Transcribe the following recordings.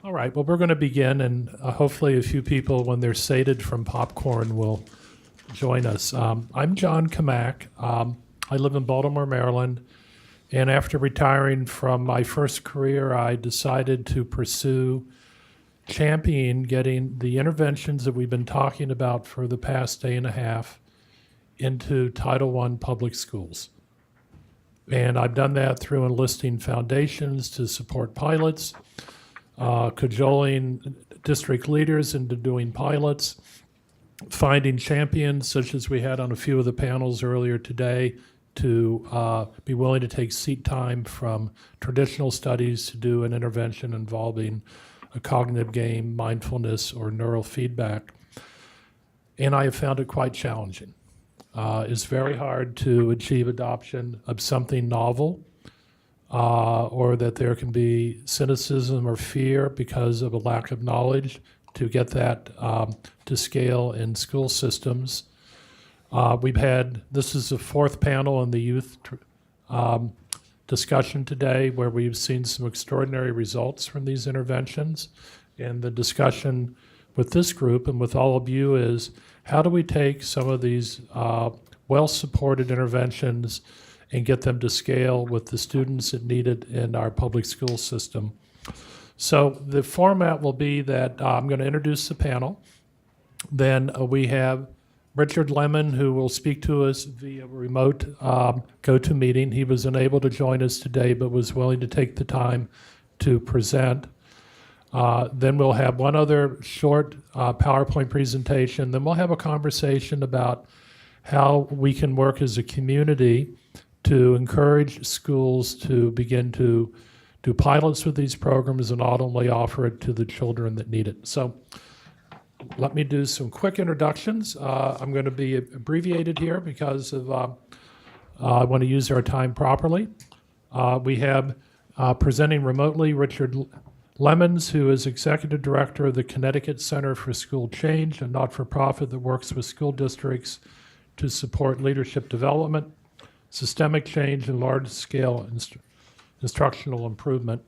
All right, well, we're going to begin, and hopefully a few people, when they're sated from popcorn, will join us. I'm John Cammack. I live in Baltimore, Maryland, and after retiring from my first career, I decided to pursue championing getting the interventions that we've been talking about for the past day and a half into Title I public schools. And I've done that through enlisting foundations to support pilots, cajoling district leaders into doing pilots, finding champions, such as we had on a few of the panels earlier today, to be willing to take seat time from traditional studies to do an intervention involving a cognitive game, mindfulness, or neural feedback. And I have found it quite challenging. It's very hard to achieve adoption of something novel, or that there can be cynicism or fear because of a lack of knowledge to get that to scale in school systems. This is the fourth panel in the youth discussion today, where we've seen some extraordinary results from these interventions. And the discussion with this group and with all of you is, how do we take some of these well-supported interventions and get them to scale with the students that need it in our public school system? So the format will be that I'm going to introduce the panel. Then we have Richard Lemon, who will speak to us via remote GoToMeeting. He was unable to join us today, but was willing to take the time to present. Then we'll have one other short PowerPoint presentation. Then we'll have a conversation about how we can work as a community to encourage schools to begin to do pilots with these programs and ultimately offer it to the children that need it. So let me do some quick introductions. I'm going to be abbreviated here because of I want to use our time properly. We have presenting remotely Richard Lemons, who is Executive Director of the Connecticut Center for School Change, a not-for-profit that works with school districts to support leadership development, systemic change, and large-scale instructional improvement.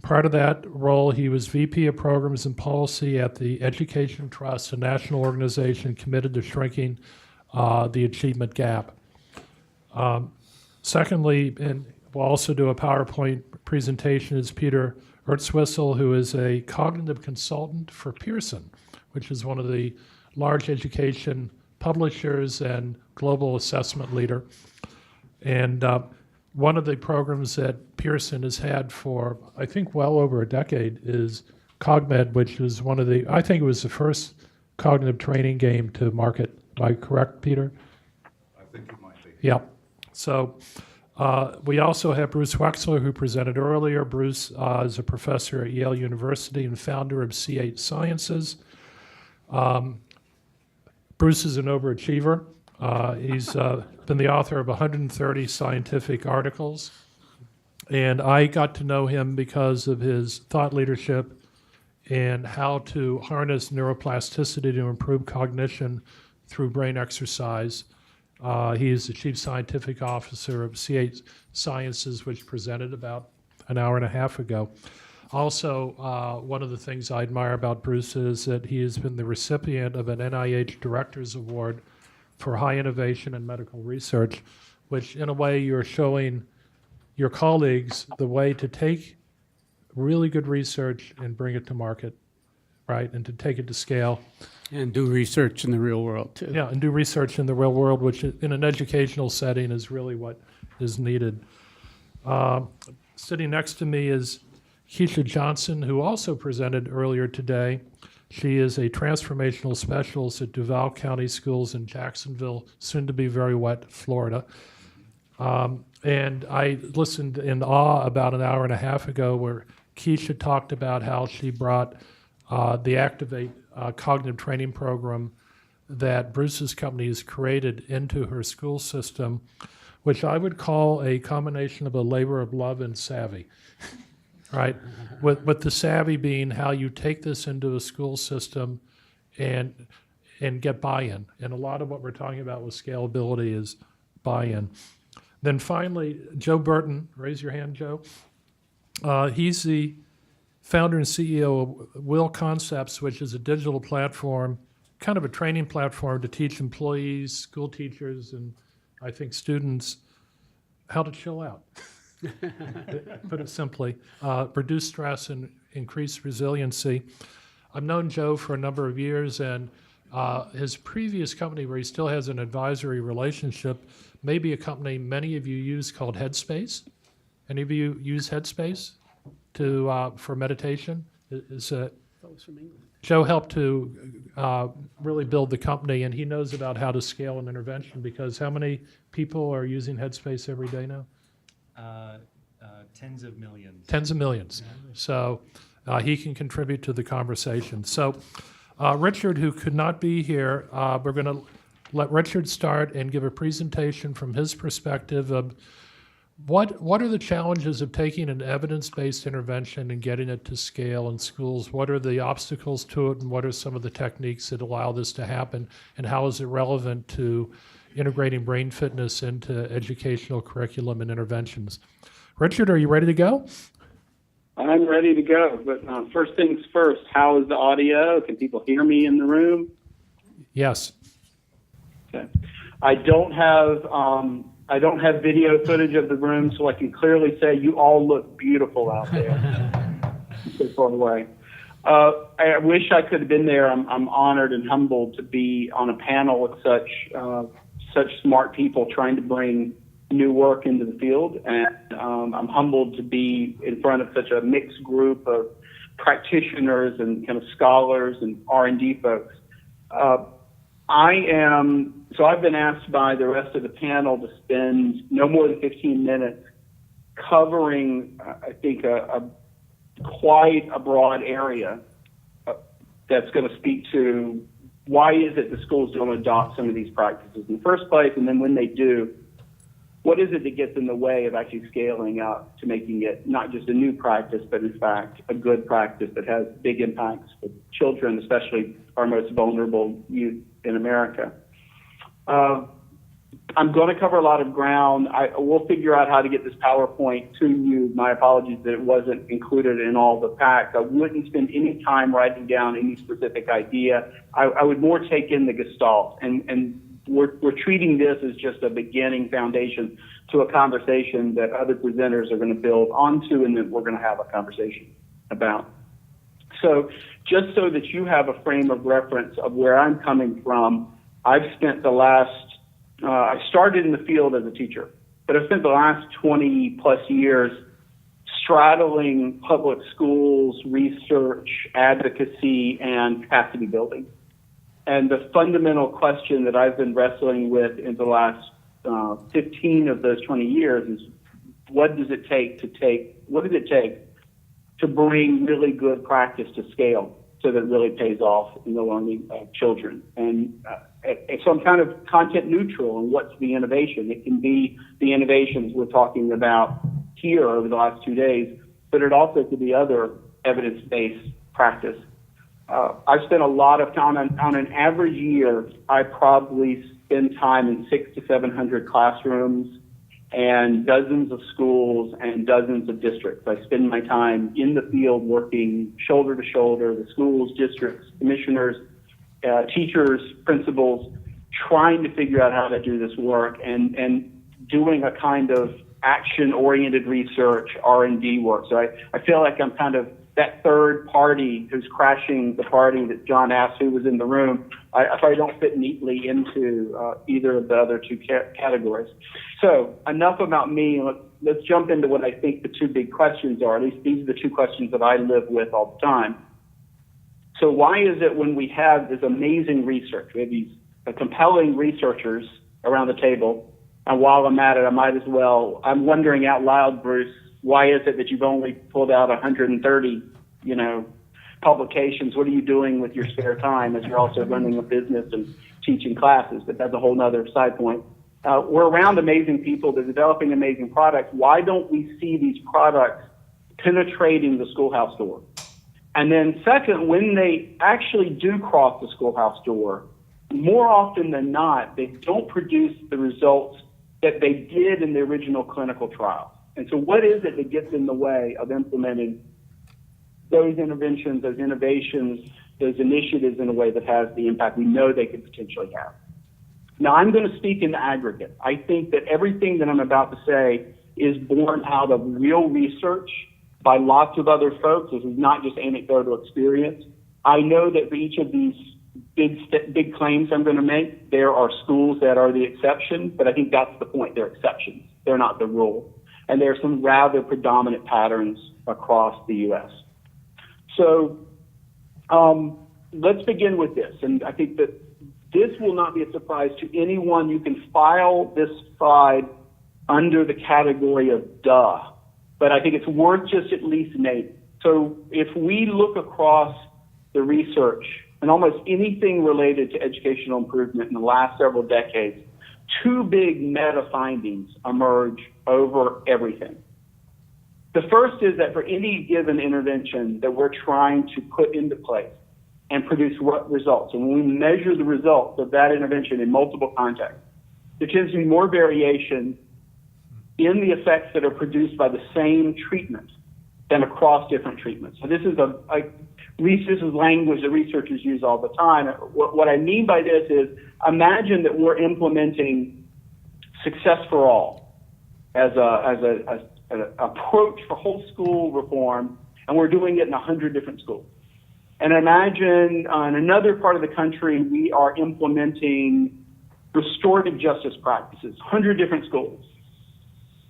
Prior to that role, he was VP of Programs and Policy at the Education Trust, a national organization committed to shrinking the achievement gap. Secondly, and we'll also do a PowerPoint presentation, is Peter Ertzwissel, who is a cognitive consultant for Pearson, which is one of the large education publishers and global assessment leader. And one of the programs that Pearson has had for, I think, well over a decade is CogMed, which was I think it was the first cognitive training game to market. Am I correct, Peter? I think it might be. Yeah. So we also have Bruce Wexler, who presented earlier. Bruce is a professor at Yale University and founder of C8 Sciences. Bruce is an overachiever. He's been the author of 130 scientific articles, and I got to know him because of his thought leadership and how to harness neuroplasticity to improve cognition through brain exercise. He is the Chief Scientific Officer of C8 Sciences, which presented about an hour and a half ago. Also, one of the things I admire about Bruce is that he has been the recipient of an NIH Director's Award for high innovation in medical research, which in a way you're showing your colleagues the way to take really good research and bring it to market, right, and to take it to scale. And do research in the real world, too. Yeah, and do research in the real world, which in an educational setting is really what is needed. Sitting next to me is Keisha Johnson, who also presented earlier today. She is a transformational specialist at Duval County Schools in Jacksonville, soon to be very wet, Florida. And I listened in awe about an hour and a half ago where Keisha talked about how she brought the Activate cognitive training program that Bruce's company has created into her school system, which I would call a combination of a labor of love and savvy. Right, with the savvy being how you take this into a school system and and get buy-in. And a lot of what we're talking about with scalability is buy-in. Then finally, Joe Burton, raise your hand, Joe. He's the founder and CEO of Will Concepts, which is a digital platform, kind of a training platform to teach employees, school teachers, and I think students how to chill out. Put it simply, reduce stress and increase resiliency. I've known Joe for a number of years, and his previous company, where he still has an advisory relationship, may be a company many of you use called Headspace. Any of you use Headspace for meditation? Joe helped to really build the company, and he knows about how to scale an intervention, because how many people are using Headspace every day now? Tens of millions. Tens of millions. So he can contribute to the conversation. So Richard, who could not be here, we're going to let Richard start and give a presentation from his perspective of what are the challenges of taking an evidence-based intervention and getting it to scale in schools? What are the obstacles to it, and what are some of the techniques that allow this to happen, and how is it relevant to integrating brain fitness into educational curriculum and interventions? Richard, are you ready to go? I'm ready to go, but first things first, how is the audio? Can people hear me in the room? Yes. Okay. I don't have video footage of the room, so I can clearly say you all look beautiful out there. So far away. I wish I could have been there. I'm honored and humbled to be on a panel with such smart people trying to bring new work into the field, and I'm humbled to be in front of such a mixed group of practitioners and kind of scholars and R&D folks. I've been asked by the rest of the panel to spend no more than 15 minutes covering, I think, quite a broad area that's going to speak to why is it the schools don't adopt some of these practices in the first place, and then when they do, what is it that gets in the way of actually scaling up to making it not just a new practice, but in fact a good practice that has big impacts for children, especially our most vulnerable youth in America. I'm going to cover a lot of ground. I will figure out how to get this PowerPoint to you. My apologies that it wasn't included in all the packs. I wouldn't spend any time writing down any specific idea. I would more take in the gestalt, and we're treating this as just a beginning foundation to a conversation that other presenters are going to build onto, and that we're going to have a conversation about. So just so that you have a frame of reference of where I'm coming from, I've spent the last, I started in the field as a teacher, but I've spent the last 20 plus years straddling public schools, research, advocacy, and capacity building. And the fundamental question that I've been wrestling with in the last 15 of those 20 years is, what does it take to bring really good practice to scale so that it really pays off in the learning of children? And so I'm kind of content neutral on what's the innovation. It can be the innovations we're talking about here over the last 2 days, but it also could be other evidence-based practice. I've spent a lot of time on an average year. I probably spend time in 600 to 700 classrooms and dozens of schools and dozens of districts. I spend my time in the field working shoulder to shoulder with schools, districts, commissioners, teachers, principals, trying to figure out how to do this work and doing a kind of action-oriented research, R&D work. So I feel like I'm kind of that third party who's crashing the party that John asked who was in the room. I probably don't fit neatly into either of the other two categories. So enough about me. Let's jump into what I think the two big questions are. At least these are the two questions that I live with all the time. So why is it when we have this amazing research, we have these compelling researchers around the table, and while I'm at it, I'm wondering out loud, Bruce, why is it that you've only pulled out 130, publications? What are you doing with your spare time as you're also running a business and teaching classes? But that's a whole nother side point. We're around amazing people. They're developing amazing products. Why don't we see these products penetrating the schoolhouse door? And then second, when they actually do cross the schoolhouse door, more often than not, they don't produce the results that they did in the original clinical trial. And so what is it that gets in the way of implementing those interventions, those innovations, those initiatives in a way that has the impact we know they could potentially have? Now, I'm going to speak in the aggregate. I think that everything that I'm about to say is born out of real research by lots of other folks. This is not just anecdotal experience. I know that for each of these big claims I'm going to make, there are schools that are the exception, but I think that's the point. They're exceptions. They're not the rule. And there are some rather predominant patterns across the U.S. So let's begin with this. And I think that this will not be a surprise to anyone. You can file this slide under the category of duh, but I think it's worth just at least naming. So if we look across the research and almost anything related to educational improvement in the last several decades, two big meta findings emerge over everything. The first is that for any given intervention that we're trying to put into place and produce results, and when we measure the results of that intervention in multiple contexts, there tends to be more variation in the effects that are produced by the same treatment than across different treatments. So this is this is language that researchers use all the time. What I mean by this is, imagine that we're implementing success for all as an approach for whole school reform, and we're doing it in 100 different schools. And imagine in another part of the country, we are implementing restorative justice practices, 100 different schools.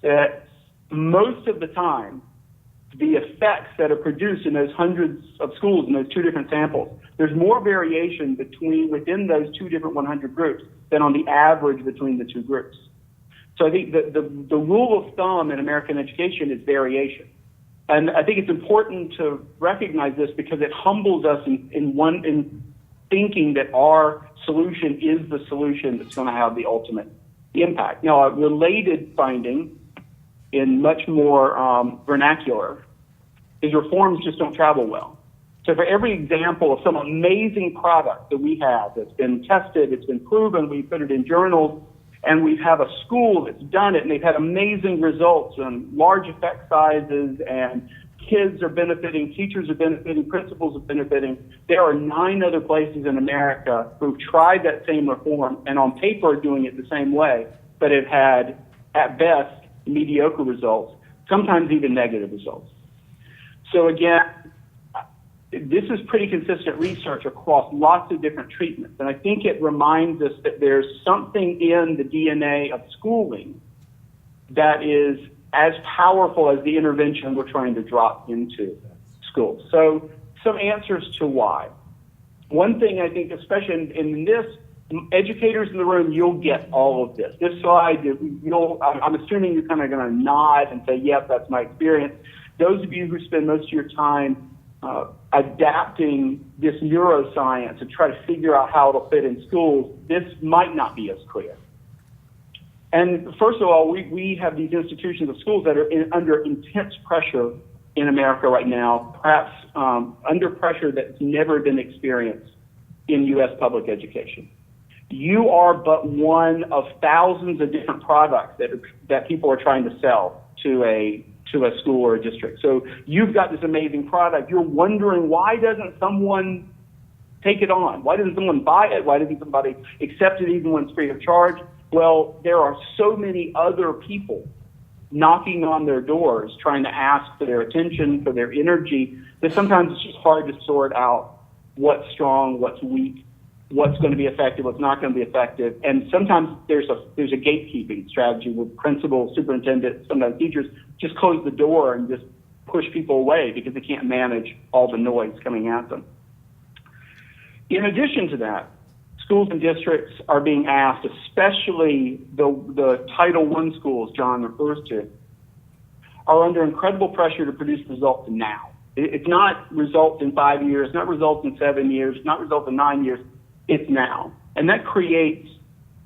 That most of the time, the effects that are produced in those hundreds of schools in those two different samples, there's more variation within those two different 100 groups than on the average between the two groups. So I think the rule of thumb in American education is variation. And I think it's important to recognize this because it humbles us in thinking that our solution is the solution that's going to have the ultimate impact. Now, a related finding in much more vernacular is reforms just don't travel well. So for every example of some amazing product that we have that's been tested, it's been proven, we put it in journals, and we have a school that's done it, and they've had amazing results and large effect sizes, and kids are benefiting, teachers are benefiting, principals are benefiting. There are 9 other places in America who've tried that same reform and on paper are doing it the same way, but have had, at best, mediocre results, sometimes even negative results. So again, this is pretty consistent research across lots of different treatments. And I think it reminds us that there's something in the DNA of schooling that is as powerful as the intervention we're trying to drop into schools. So some answers to why. One thing I think, especially in this, educators in the room, you'll get all of this. This slide, I'm assuming you're kind of going to nod and say, yep, that's my experience. Those of you who spend most of your time adapting this neuroscience and try to figure out how it'll fit in schools, this might not be as clear. And first of all, we have these institutions of schools that are under intense pressure in America right now, perhaps under pressure that's never been experienced in U.S. public education. You are but one of thousands of different products that people are trying to sell to a school or a district. So you've got this amazing product. You're wondering, why doesn't someone take it on? Why doesn't someone buy it? Why doesn't somebody accept it even when it's free of charge? Well, there are so many other people knocking on their doors trying to ask for their attention, for their energy, that sometimes it's just hard to sort out what's strong, what's weak, what's going to be effective, what's not going to be effective. And sometimes there's a gatekeeping strategy where principals, superintendents, sometimes teachers just close the door and just push people away because they can't manage all the noise coming at them. In addition to that, schools and districts are being asked, especially the Title I schools John refers to, are under incredible pressure to produce results now. It's not results in 5 years, not results in 7 years, not results in 9 years. It's now. And that creates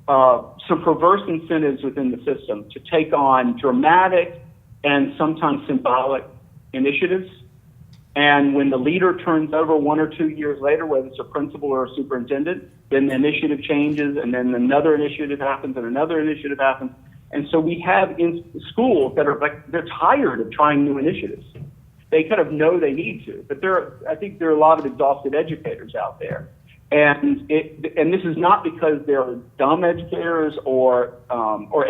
some perverse incentives within the system to take on dramatic and sometimes symbolic initiatives And when the leader turns over 1 or 2 years later, whether it's a principal or a superintendent, then the initiative changes, and then another initiative happens, and another initiative happens. And so we have in schools that are like, they're tired of trying new initiatives. They kind of know they need to, but I think there are a lot of exhausted educators out there. And this is not because they're dumb educators or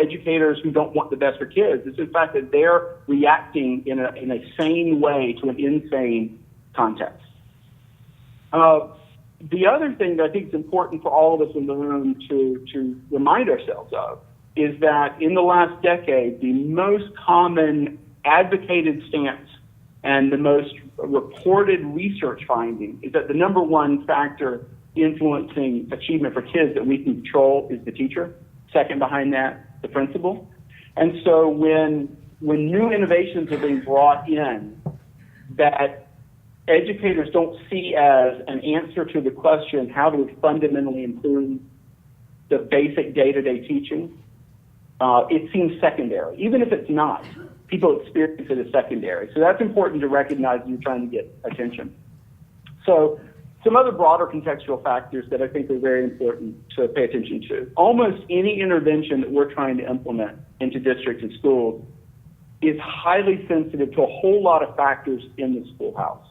educators who don't want the best for kids. It's in fact that they're reacting in a sane way to an insane context. The other thing that I think is important for all of us in the room to remind ourselves of is that in the last decade, the most common advocated stance and the most reported research finding is that the number one factor influencing achievement for kids that we can control is the teacher. Second behind that, the principal. And so when new innovations are being brought in that educators don't see as an answer to the question, how do we fundamentally improve the basic day-to-day teaching, it seems secondary. Even if it's not, people experience it as secondary. So that's important to recognize when you're trying to get attention. So some other broader contextual factors that I think are very important to pay attention to. Almost any intervention that we're trying to implement into districts and schools is highly sensitive to a whole lot of factors in the schoolhouse.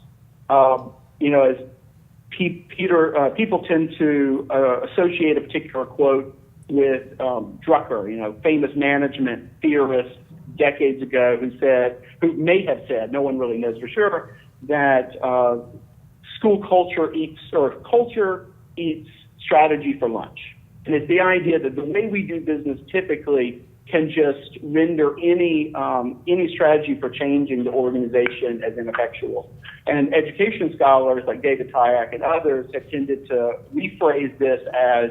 As people tend to associate a particular quote with Drucker, famous management theorist decades ago, who may have said, no one really knows for sure, that culture eats strategy for lunch. And it's the idea that the way we do business typically can just render any strategy for changing the organization as ineffectual. And education scholars like David Tyack and others have tended to rephrase this as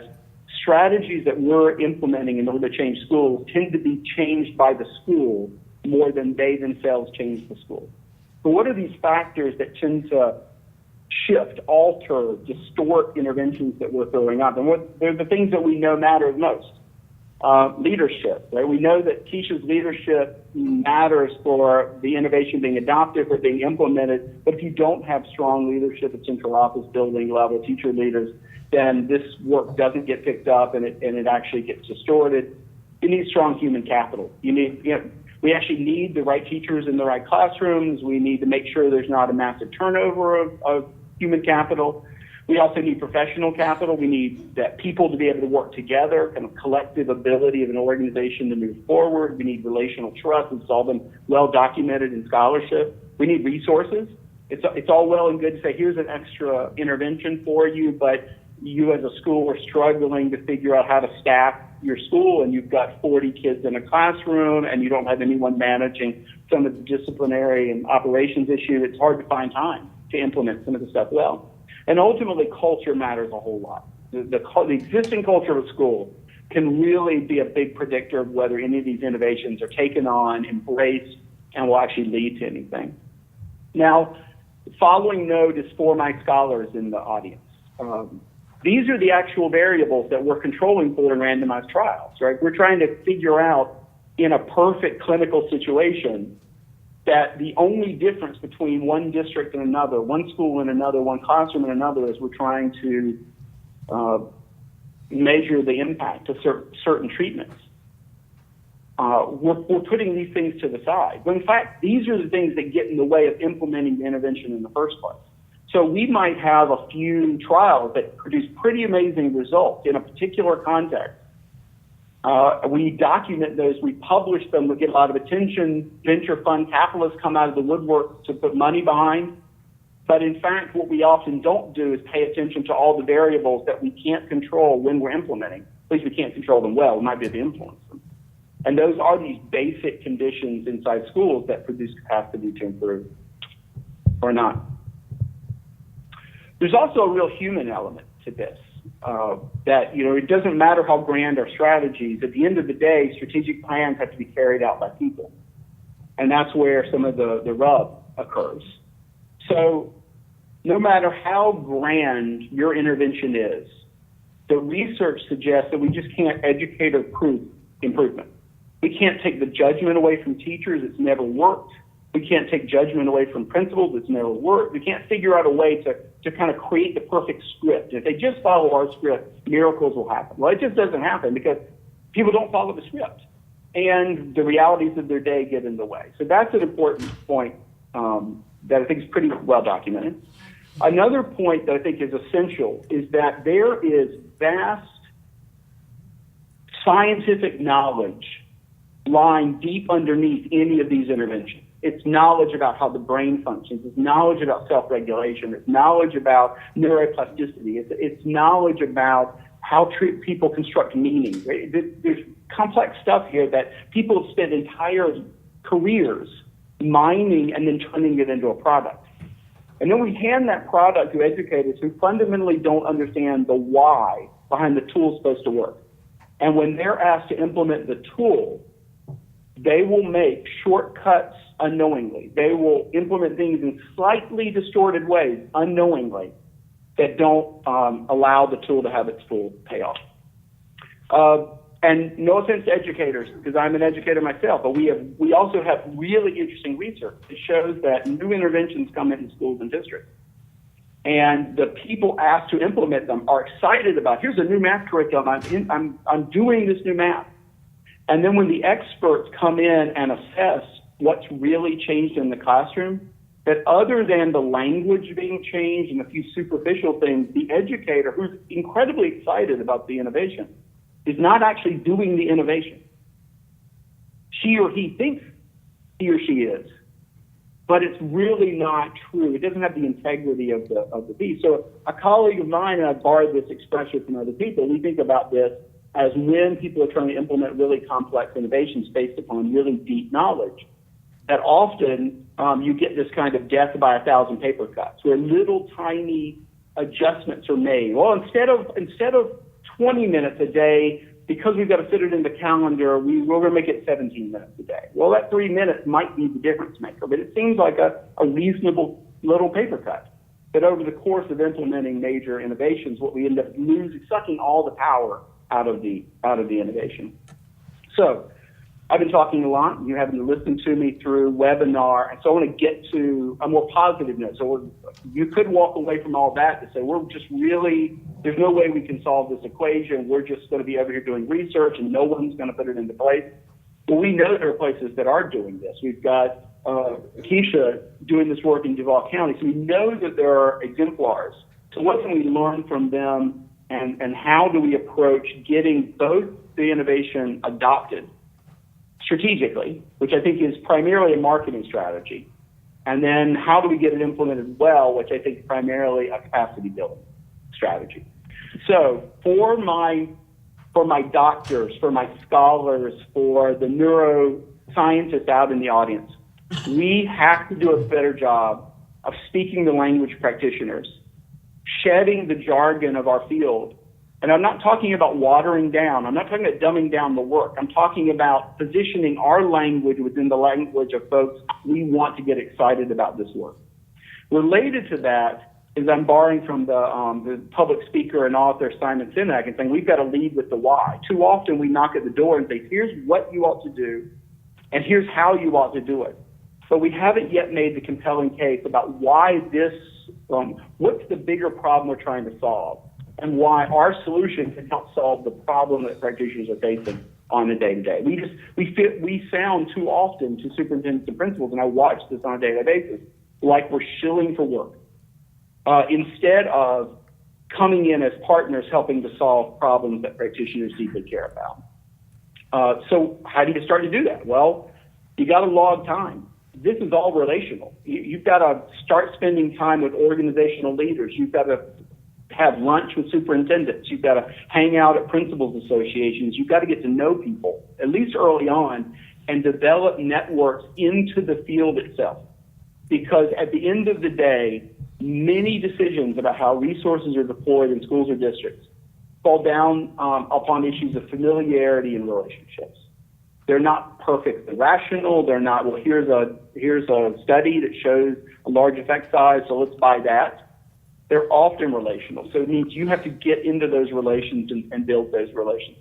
strategies that we're implementing in order to change schools tend to be changed by the school more than they themselves change the school. So what are these factors that tend to shift, alter, distort interventions that we're throwing out? And they're the things that we know matter most. Leadership, right? We know that Keisha's leadership matters for the innovation being adopted, for being implemented, but if you don't have strong leadership at central office building level, teacher leaders, then this work doesn't get picked up and it actually gets distorted. You need strong human capital. We actually need the right teachers in the right classrooms. We need to make sure there's not a massive turnover of human capital. We also need professional capital. We need that people to be able to work together, kind of collective ability of an organization to move forward. We need relational trust. It's all been well documented in scholarship. We need resources. It's all well and good to say, here's an extra intervention for you, but you as a school are struggling to figure out how to staff your school, and you've got 40 kids in a classroom, and you don't have anyone managing some of the disciplinary and operations issues. It's hard to find time to implement some of the stuff well. And ultimately, culture matters a whole lot. The existing culture of a school can really be a big predictor of whether any of these innovations are taken on, embraced, and will actually lead to anything. Now, the following note is for my scholars in the audience. These are the actual variables that we're controlling for in randomized trials, right? We're trying to figure out in a perfect clinical situation that the only difference between one district and another, one school and another, one classroom and another, is we're trying to measure the impact of certain treatments. We're putting these things to the side. But in fact, these are the things that get in the way of implementing the intervention in the first place. So we might have a few trials that produce pretty amazing results in a particular context. We document those, we publish them, we get a lot of attention, venture fund capitalists come out of the woodwork to put money behind. But in fact, what we often don't do is pay attention to all the variables that we can't control when we're implementing. At least we can't control them well, we might be able to influence them. And those are these basic conditions inside schools that produce capacity to improve or not. There's also a real human element to this. That it doesn't matter how grand our strategies. At the end of the day, strategic plans have to be carried out by people, and that's where some of the rub occurs. So, no matter how grand your intervention is, the research suggests that we just can't educate or prove improvement. We can't take the judgment away from teachers. It's never worked. We can't take judgment away from principals. It's never worked. We can't figure out a way to kind of create the perfect script. If they just follow our script, miracles will happen. Well, it just doesn't happen because people don't follow the script, and the realities of their day get in the way. So that's an important point that I think is pretty well documented. Another point that I think is essential is that there is vast scientific knowledge lying deep underneath any of these interventions. It's knowledge about how the brain functions. It's knowledge about self-regulation. It's knowledge about neuroplasticity. It's knowledge about how people construct meaning. There's complex stuff here that people have spent entire careers mining and then turning it into a product. And then we hand that product to educators who fundamentally don't understand the why behind the tool supposed to work. And when they're asked to implement the tool, they will make shortcuts unknowingly. They will implement things in slightly distorted ways unknowingly that don't allow the tool to have its full payoff. And no offense to educators, because I'm an educator myself, but we also have really interesting research that shows that new interventions come into schools and districts. And the people asked to implement them are excited about, here's a new math curriculum, I'm doing this new math. And then when the experts come in and assess what's really changed in the classroom, that other than the language being changed and a few superficial things, the educator, who's incredibly excited about the innovation, is not actually doing the innovation. She or he thinks he or she is, but it's really not true. It doesn't have the integrity of the piece. So a colleague of mine, and I borrowed this expression from other people, we think about this as when people are trying to implement really complex innovations based upon really deep knowledge, that often you get this kind of death by 1,000 paper cuts, where little tiny adjustments are made. Well, instead of 20 minutes a day, because we've got to fit it in the calendar, we're going to make it 17 minutes a day. Well, that 3 minutes might be the difference maker, but it seems like a reasonable little paper cut. But over the course of implementing major innovations, what we end up sucking all the power out of the innovation. So I've been talking a lot. You haven't listened to me through webinar, and so I want to get to a more positive note. So you could walk away from all that to say, there's no way we can solve this equation. We're just going to be over here doing research, and no one's going to put it into place. Well, we know there are places that are doing this. We've got Keisha doing this work in Duval County, so we know that there are exemplars. So what can we learn from them, and how do we approach getting both the innovation adopted strategically, which I think is primarily a marketing strategy, and then how do we get it implemented well, which I think is primarily a capacity building strategy. So for my doctors, for my scholars, for the neuroscientists out in the audience, we have to do a better job of speaking the language practitioners, shedding the jargon of our field. And I'm not talking about watering down. I'm not talking about dumbing down the work. I'm talking about positioning our language within the language of folks we want to get excited about this work. Related to that is I'm borrowing from the public speaker and author Simon Sinek and saying we've got to lead with the why. Too often we knock at the door and say, here's what you ought to do, and here's how you ought to do it. But we haven't yet made the compelling case about why this, what's the bigger problem we're trying to solve, and why our solution can help solve the problem that practitioners are facing on a day-to-day. We sound too often to superintendents and principals, and I watch this on a daily basis, like we're shilling for work, instead of coming in as partners helping to solve problems that practitioners deeply care about. So how do you start to do that? Well, you got to log time. This is all relational. You've got to start spending time with organizational leaders. You've got to have lunch with superintendents. You've got to hang out at principals associations. You've got to get to know people, at least early on, and develop networks into the field itself. Because at the end of the day, many decisions about how resources are deployed in schools or districts fall down upon issues of familiarity and relationships. They're not perfectly rational. They're not, well, here's a study that shows a large effect size, so let's buy that. They're often relational. So it means you have to get into those relations and build those relations.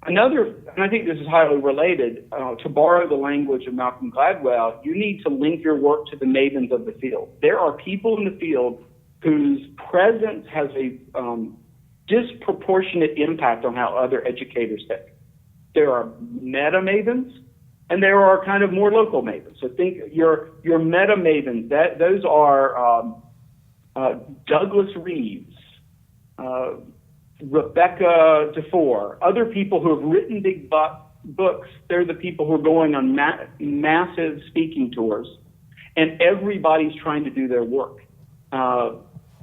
Another, and I think this is highly related, to borrow the language of Malcolm Gladwell, you need to link your work to the mavens of the field. There are people in the field whose presence has a disproportionate impact on how other educators think. There are meta mavens, and there are kind of more local mavens. So think your meta mavens. Those are Douglas Reeves, Rebecca DeFore, other people who have written big books. They're the people who are going on massive speaking tours, and everybody's trying to do their work.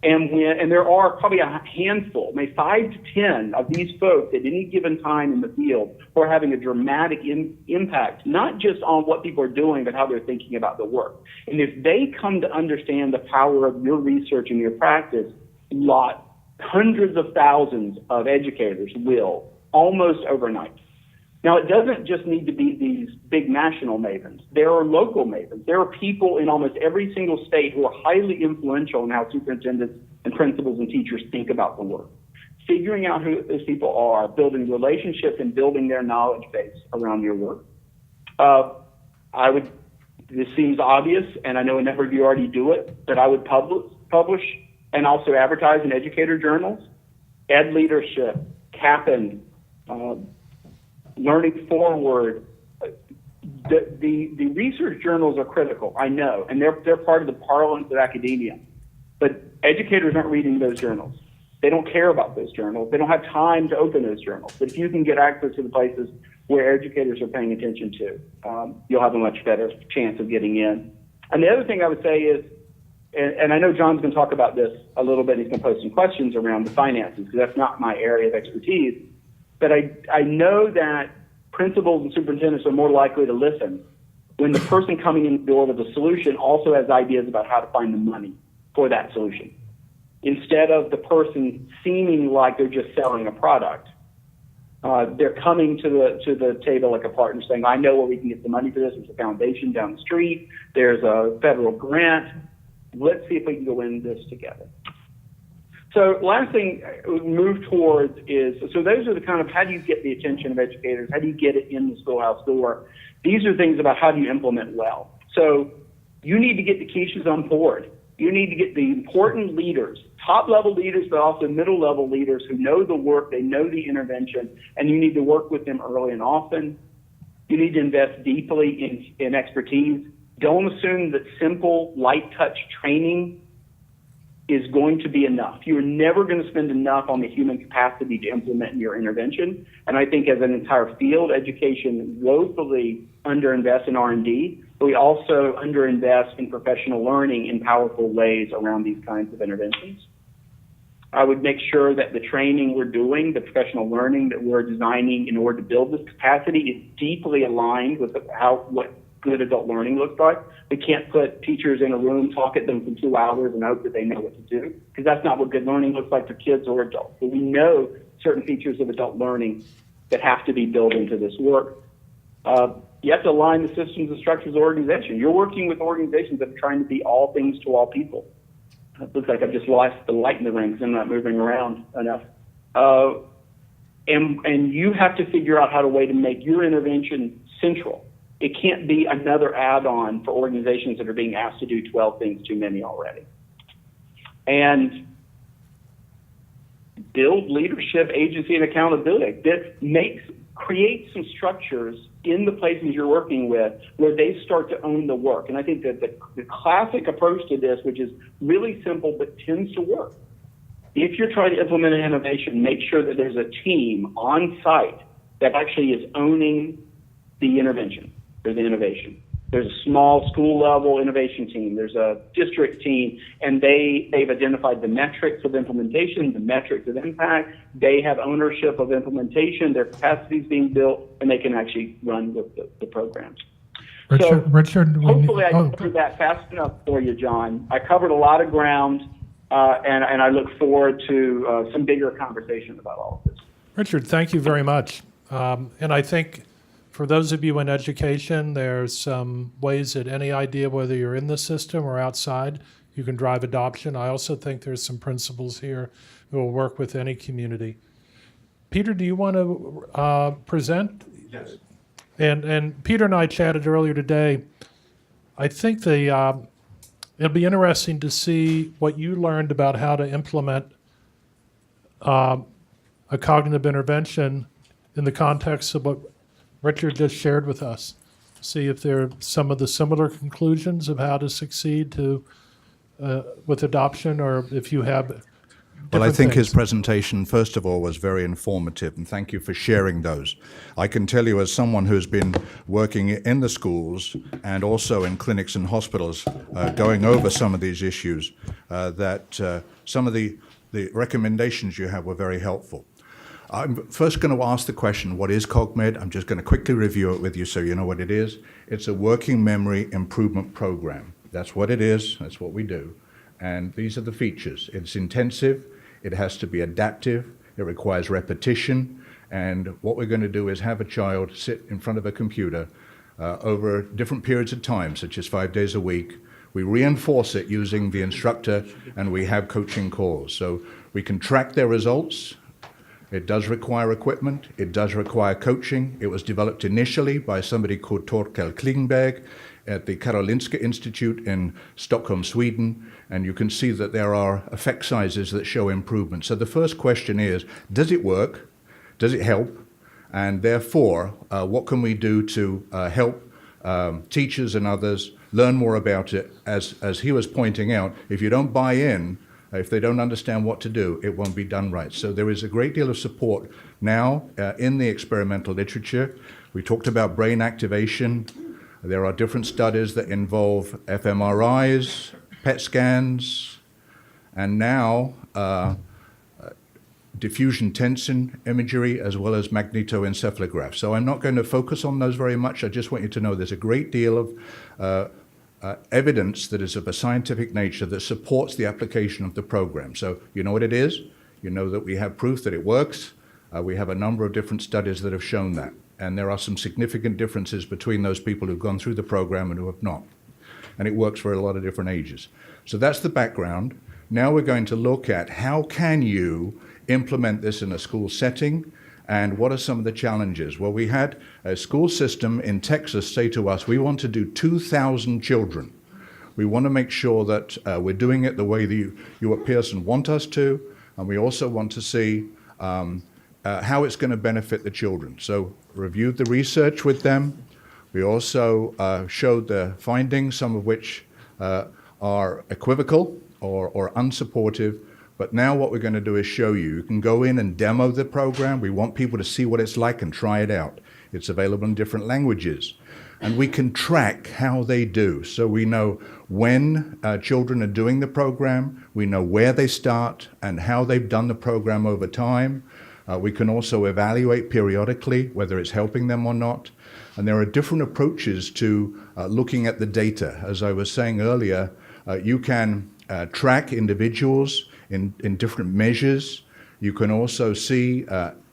And there are probably a handful, maybe 5 to 10 of these folks at any given time in the field who are having a dramatic impact, not just on what people are doing, but how they're thinking about the work. And if they come to understand the power of your research and your practice, hundreds of thousands of educators will, almost overnight. Now, it doesn't just need to be these big national mavens. There are local mavens. There are people in almost every single state who are highly influential in how superintendents and principals and teachers think about the work. Figuring out who those people are, building relationships and building their knowledge base around your work. This seems obvious, and I know a number of you already do it, but I would publish and also advertise in educator journals, Ed Leadership, Cap'n, Learning Forward. The research journals are critical, I know, and they're part of the parlance of academia. But educators aren't reading those journals. They don't care about those journals. They don't have time to open those journals. But if you can get access to the places where educators are paying attention to, you'll have a much better chance of getting in. And the other thing I would say is, and I know John's going to talk about this a little bit. He's going to pose some questions around the finances because that's not my area of expertise. But I know that principals and superintendents are more likely to listen when the person coming in the door with a solution also has ideas about how to find the money for that solution, instead of the person seeming like they're just selling a product. They're coming to the table like a partner saying, I know where we can get the money for this. There's a foundation down the street. There's a federal grant. Let's see if we can go in this together. So last thing we move towards is, so those are the kind of, how do you get the attention of educators? How do you get it in the schoolhouse door? These are things about how do you implement well. So you need to get the Keishas on board. You need to get the important leaders, top-level leaders, but also middle-level leaders who know the work, they know the intervention, and you need to work with them early and often. You need to invest deeply in expertise. Don't assume that simple, light-touch training is going to be enough. You're never going to spend enough on the human capacity to implement your intervention. And I think as an entire field, education woefully underinvests in R&D, but we also underinvest in professional learning in powerful ways around these kinds of interventions. I would make sure that the training we're doing, the professional learning that we're designing in order to build this capacity is deeply aligned with what good adult learning looks like. We can't put teachers in a room, talk at them for 2 hours and hope that they know what to do, because that's not what good learning looks like for kids or adults. But we know certain features of adult learning that have to be built into this work. You have to align the systems and structures of the organization. You're working with organizations that are trying to be all things to all people. It looks like I've just lost the light in the ring because I'm not moving around enough. And you have to figure out how to way to make your intervention central. It can't be another add-on for organizations that are being asked to do 12 things too many already. And build leadership, agency, and accountability. Create some structures in the places you're working with where they start to own the work. And I think that the classic approach to this, which is really simple but tends to work, if you're trying to implement an innovation, make sure that there's a team on site that actually is owning the intervention or the innovation. There's a small school level innovation team. There's a district team, and they've identified the metrics of implementation, the metrics of impact. They have ownership of implementation. Their capacity is being built, and they can actually run with the programs. Richard, Hopefully I covered that fast enough for you, John. I covered a lot of ground, and I look forward to some bigger conversation about all of this. Richard, thank you very much. And I think for those of you in education, there's some ways that any idea, whether you're in the system or outside, you can drive adoption. I also think there's some principles here who will work with any community. Peter, do you want to present? Yes. And Peter and I chatted earlier today. I think it'll be interesting to see what you learned about how to implement a cognitive intervention in the context of what Richard just shared with us. See if there are some of the similar conclusions of how to succeed with adoption, or if you have Well, I different think his things. presentation, first of all, was very informative, and thank you for sharing those. I can tell you, as someone who's been working in the schools and also in clinics and hospitals, going over some of these issues, that some of the recommendations you have were very helpful. I'm first going to ask the question, what is CogMed? I'm just going to quickly review it with you so you know what it is. It's a working memory improvement program. That's what it is. That's what we do. And these are the features. It's intensive. It has to be adaptive. It requires repetition. And what we're going to do is have a child sit in front of a computer over different periods of time, such as 5 days a week. We reinforce it using the instructor, and we have coaching calls. So we can track their results. It does require equipment. It does require coaching. It was developed initially by somebody called Torkel Klingberg at the Karolinska Institute in Stockholm, Sweden. And you can see that there are effect sizes that show improvement. So the first question is, does it work? Does it help? And therefore, what can we do to help teachers and others learn more about it? As he was pointing out, if you don't buy in, if they don't understand what to do, it won't be done right. So there is a great deal of support now in the experimental literature. We talked about brain activation. There are different studies that involve fMRIs, PET scans, and now diffusion tensor imagery, as well as magnetoencephalograph. So I'm not going to focus on those very much. I just want you to know there's a great deal of evidence that is of a scientific nature that supports the application of the program. So you know what it is. You know that we have proof that it works. We have a number of different studies that have shown that. And there are some significant differences between those people who've gone through the program and who have not. And it works for a lot of different ages. So that's the background. Now we're going to look at how can you implement this in a school setting, and what are some of the challenges? Well, we had a school system in Texas say to us, we want to do 2,000 children. We want to make sure that we're doing it the way that you at Pearson want us to, and we also want to see how it's going to benefit the children. So reviewed the research with them. We also showed the findings, some of which are equivocal or unsupportive. But now what we're going to do is show you. You can go in and demo the program. We want people to see what it's like and try it out. It's available in different languages. And we can track how they do. So we know when children are doing the program. We know where they start and how they've done the program over time. We can also evaluate periodically whether it's helping them or not. And there are different approaches to looking at the data. As I was saying earlier, you can track individuals in different measures. You can also see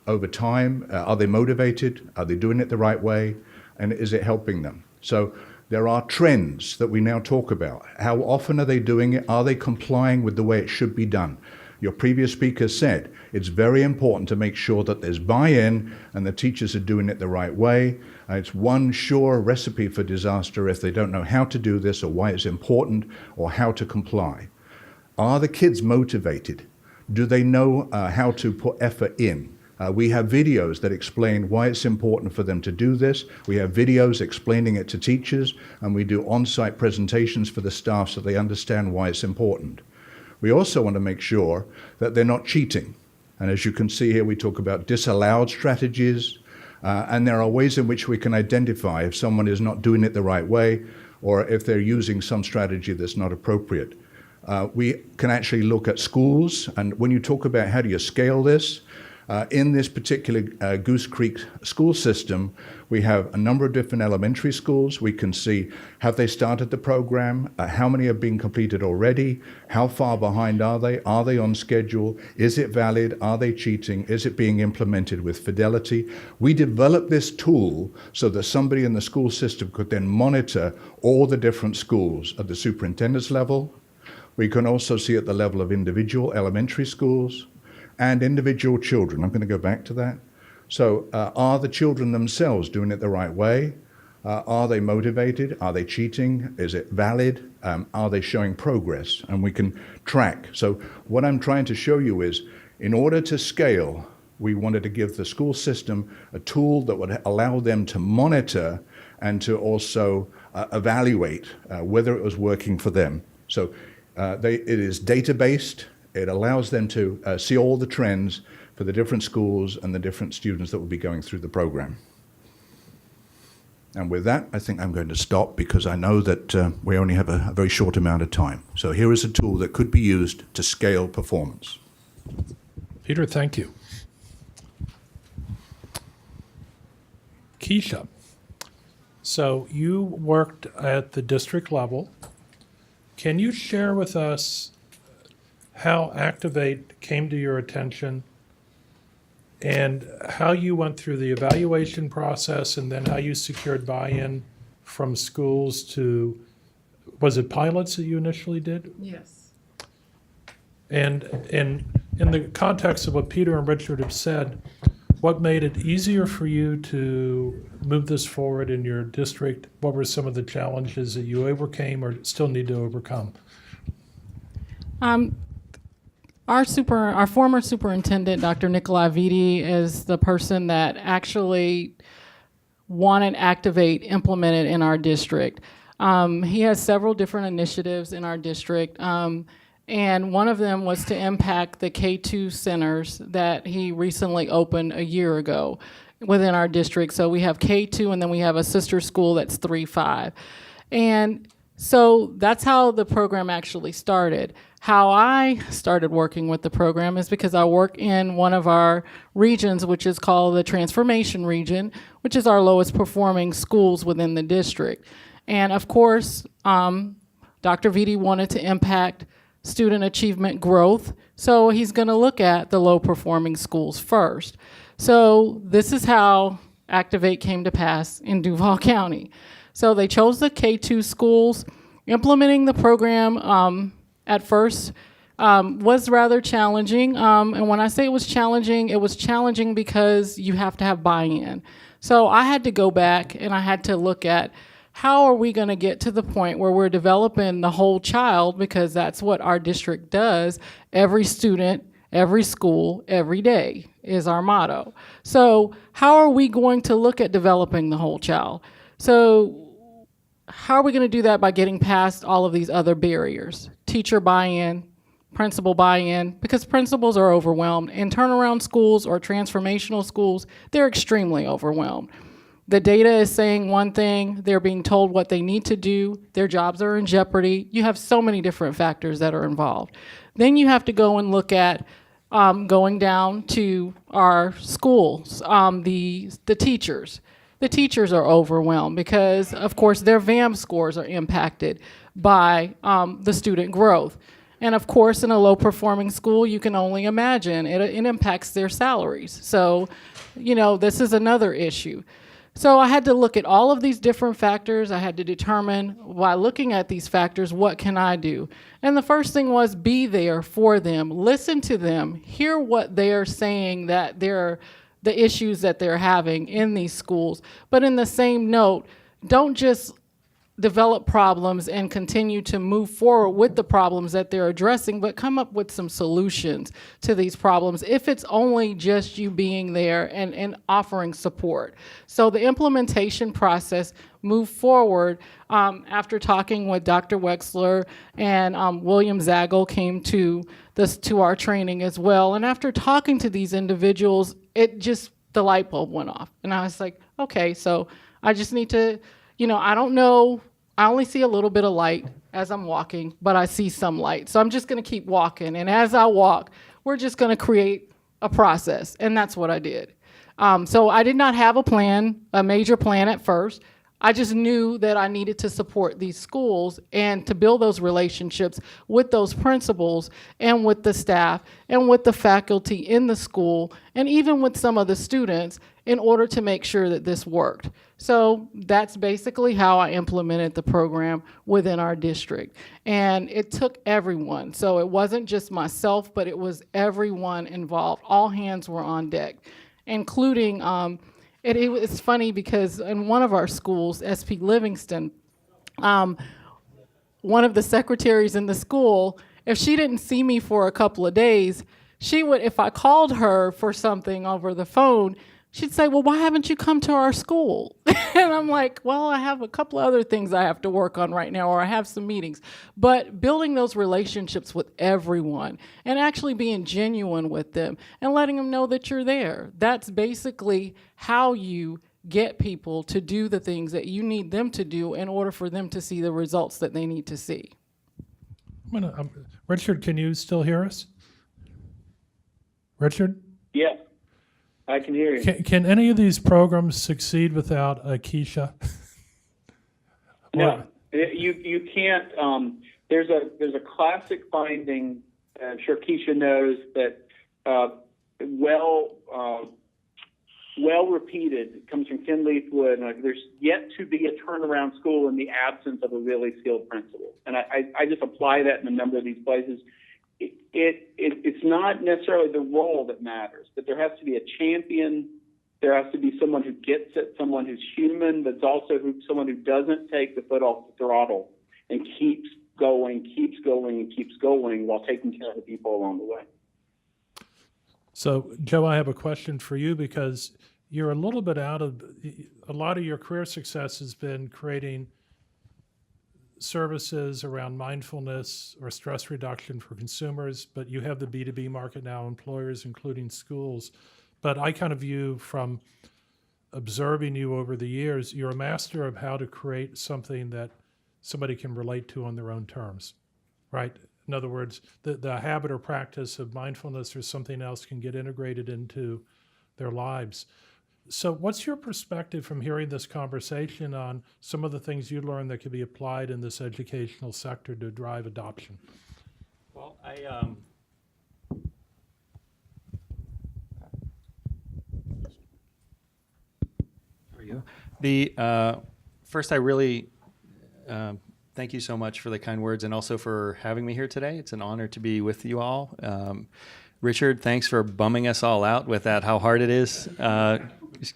over time, are they motivated? Are they doing it the right way? And is it helping them? So there are trends that we now talk about. How often are they doing it? Are they complying with the way it should be done? Your previous speaker said it's very important to make sure that there's buy-in and the teachers are doing it the right way. It's one sure recipe for disaster if they don't know how to do this or why it's important or how to comply. Are the kids motivated? Do they know how to put effort in? We have videos that explain why it's important for them to do this. We have videos explaining it to teachers, and we do on-site presentations for the staff so they understand why it's important. We also want to make sure that they're not cheating. And as you can see here, we talk about disallowed strategies, and there are ways in which we can identify if someone is not doing it the right way or if they're using some strategy that's not appropriate. We can actually look at schools, and when you talk about how do you scale this, in this particular Goose Creek school system, we have a number of different elementary schools. We can see, have they started the program? How many have been completed already? How far behind are they? Are they on schedule? Is it valid? Are they cheating? Is it being implemented with fidelity? We developed this tool so that somebody in the school system could then monitor all the different schools at the superintendent's level. We can also see at the level of individual elementary schools. and individual children. I'm going to go back to that. So are the children themselves doing it the right way? Are they motivated? Are they cheating? Is it valid? Are they showing progress? And we can track. So what I'm trying to show you is, in order to scale, we wanted to give the school system a tool that would allow them to monitor and to also evaluate whether it was working for them. So it is data-based. It allows them to see all the trends for the different schools and the different students that will be going through the program. And with that, I think I'm going to stop because I know that we only have a very short amount of time. So here is a tool that could be used to scale performance. Peter, thank you. Keisha, so you worked at the district level. Can you share with us how Activate came to your attention and how you went through the evaluation process and then how you secured buy-in from schools to, was it pilots that you initially did? Yes. And in the context of what Peter and Richard have said, what made it easier for you to move this forward in your district? What were some of the challenges that you overcame or still need to overcome? Our former superintendent, Dr. Nikolai Viti, is the person that actually wanted Activate implemented in our district. He has several different initiatives in our district, and one of them was to impact the K-2 centers that he recently opened a year ago within our district. So we have K-2, and then we have a sister school that's 3-5. And so that's how the program actually started. How I started working with the program is because I work in one of our regions, which is called the Transformation Region, which is our lowest performing schools within the district. And of course, Dr. Viti wanted to impact student achievement growth, so he's going to look at the low performing schools first. So this is how Activate came to pass in Duval County. So they chose the K-2 schools. Implementing the program at first was rather challenging. And when I say it was challenging because you have to have buy-in. So I had to go back and I had to look at how are we going to get to the point where we're developing the whole child, because that's what our district does. Every student, every school, every day is our motto. So how are we going to look at developing the whole child? So how are we going to do that? By getting past all of these other barriers? Teacher buy-in, principal buy-in, because principals are overwhelmed. In turnaround schools or transformational schools, they're extremely overwhelmed. The data is saying one thing, they're being told what they need to do, their jobs are in jeopardy. You have so many different factors that are involved. Then you have to go and look at going down to our schools, the teachers. The teachers are overwhelmed because, of course, their VAM scores are impacted by the student growth. And of course, in a low-performing school, you can only imagine, it impacts their salaries. So, this is another issue. So I had to look at all of these different factors. I had to determine, by looking at these factors, what can I do? And the first thing was be there for them, listen to them, hear what they are saying, that they're the issues that they're having in these schools. But in the same note, don't just develop problems and continue to move forward with the problems that they're addressing, but come up with some solutions to these problems if it's only just you being there and offering support. So the implementation process moved forward after talking with Dr. Wexler, and William Zagel came to our training as well. And after talking to these individuals, the light bulb went off. And I was like, okay, so I just need to, I don't know, I only see a little bit of light as I'm walking, but I see some light. So I'm just going to keep walking. And as I walk, we're just going to create a process. And that's what I did. So I did not have a major plan at first. I just knew that I needed to support these schools and to build those relationships with those principals and with the staff and with the faculty in the school and even with some of the students in order to make sure that this worked. So that's basically how I implemented the program within our district. And it took everyone. So it wasn't just myself, but it was everyone involved. All hands were on deck, including it's funny because in one of our schools, SP Livingston, one of the secretaries in the school, if she didn't see me for a couple of days, she would, if I called her for something over the phone, she'd say, well, why haven't you come to our school? And I'm like, well, I have a couple of other things I have to work on right now, or I have some meetings. But building those relationships with everyone and actually being genuine with them and letting them know that you're there. That's basically how you get people to do the things that you need them to do in order for them to see the results that they need to see. Richard, can you still hear us? Richard? Yes, I can hear you. Can any of these programs succeed without a Keisha? No, you can't. There's a classic finding. I'm sure Keisha knows that well repeated. It comes from Ken Leithwood. There's yet to be a turnaround school in the absence of a really skilled principal, and I just apply that in a number of these places. It's not necessarily the role that matters, but there has to be a champion. There has to be someone who gets it, someone who's human, but also someone who doesn't take the foot off the throttle and keeps going, while taking care of the people along the way. So, Joe, I have a question for you because you're a little bit a lot of your career success has been creating services around mindfulness or stress reduction for consumers, but you have the B2B market now, employers, including schools. But I kind of view from observing you over the years, you're a master of how to create something that somebody can relate to on their own terms, right? In other words, the habit or practice of mindfulness or something else can get integrated into their lives. So what's your perspective from hearing this conversation on some of the things you learned that could be applied in this educational sector to drive adoption? Well, first, I really thank you so much for the kind words and also for having me here today. It's an honor to be with you all. Richard, thanks for bumming us all out with that, how hard it is